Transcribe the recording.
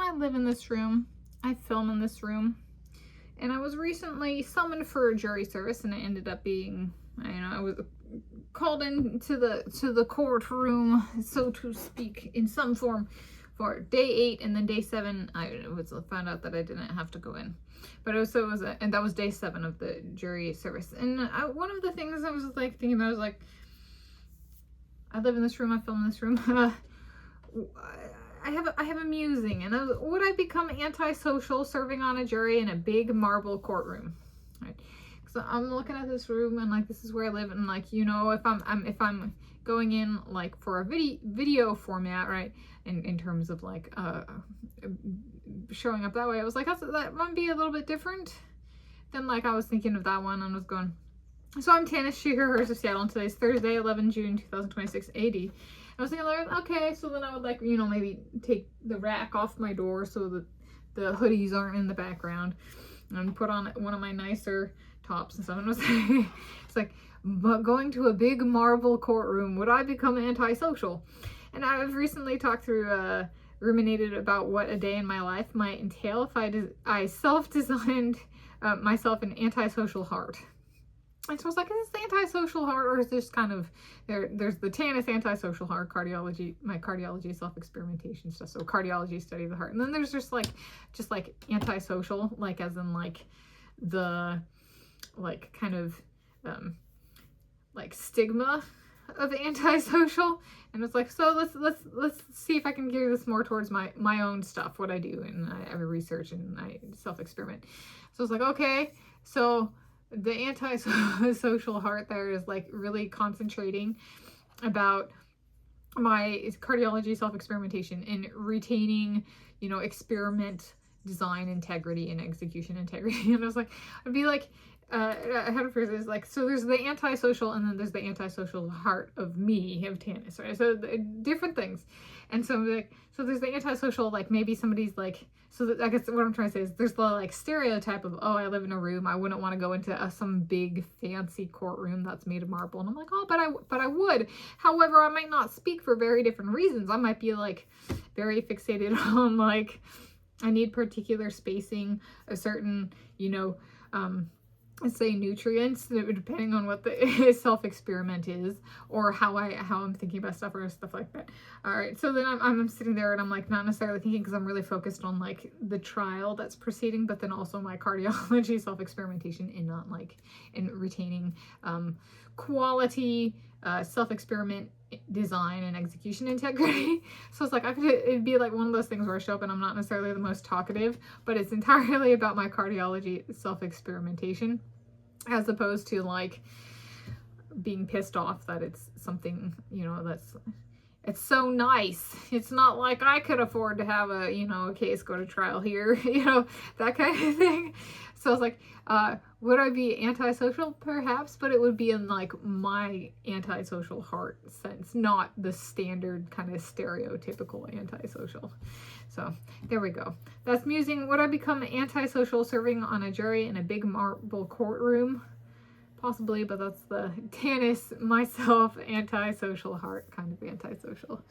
I live in this room. I film in this room. And I was recently summoned for a jury service, and it ended up being, I was called into the courtroom, so to speak, in some form for day 8, and then day 7 I found out that I didn't have to go in. But and that was day 7 of the jury service. And one of the things I was like thinking about, I was like, I live in this room, I film in this room. I have a musing, and would I become antisocial serving on a jury in a big marble courtroom? Right. So I'm looking at this room, and like, this is where I live, and like, you know, if I'm going in like for a video format, right, in terms of like showing up that way, I was like, that might be a little bit different than like I was thinking of that one, and I was going. So I'm Tanis, she, her, hers of Seattle, and today's Thursday, 11 June 2026 AD. I was thinking, like, okay, so then I would, like, you know, maybe take the rack off my door so that the hoodies aren't in the background, and put on one of my nicer tops and stuff. And it's like, but going to a big marble courtroom, would I become antisocial? And I've recently talked through, ruminated about what a day in my life might entail if I self-designed myself an antisocial heart. And so I was like, is this the antisocial heart, or is this kind of, there's the Tanis antisocial heart, cardiology, my cardiology self-experimentation stuff. So cardiology, study of the heart. And then there's just like antisocial, like as in like the, like kind of, like stigma of antisocial. And it's like, so let's see if I can gear this more towards my own stuff, what I do. And I research and I self-experiment. So it's like, okay, so the antisocial heart there is like really concentrating about my cardiology self-experimentation and retaining, you know, experiment design integrity and execution integrity. And I was like, I'd be like, I had a phrase is like, so there's the antisocial, and then there's the antisocial heart of me, of Tanis, right? So different things. And so like, so there's the antisocial, like maybe somebody's like, so I guess what I'm trying to say is there's the like stereotype of, oh, I live in a room, I wouldn't want to go into some big fancy courtroom that's made of marble. And I'm like, oh, but I would. However, I might not speak for very different reasons. I might be like very fixated on like, I need particular spacing, a certain, you know, say nutrients, depending on what the self-experiment is, or how I'm thinking about stuff or stuff like that. All right, so then I'm sitting there and I'm like not necessarily thinking, because I'm really focused on like the trial that's proceeding, but then also my cardiology self-experimentation in not like in retaining quality self-experiment design and execution integrity. So it's like it'd be like one of those things where I show up and I'm not necessarily the most talkative, but it's entirely about my cardiology self-experimentation, as opposed to like being pissed off that it's something, you know, it's so nice. It's not like I could afford to have a, you know, a case go to trial here, you know, that kind of thing. So I was like, would I be antisocial? Perhaps, but it would be in like my antisocial heart sense, not the standard kind of stereotypical antisocial. So there we go. That's musing. Would I become antisocial serving on a jury in a big marble courtroom? Possibly, but that's the Tanis, myself, antisocial heart kind of antisocial.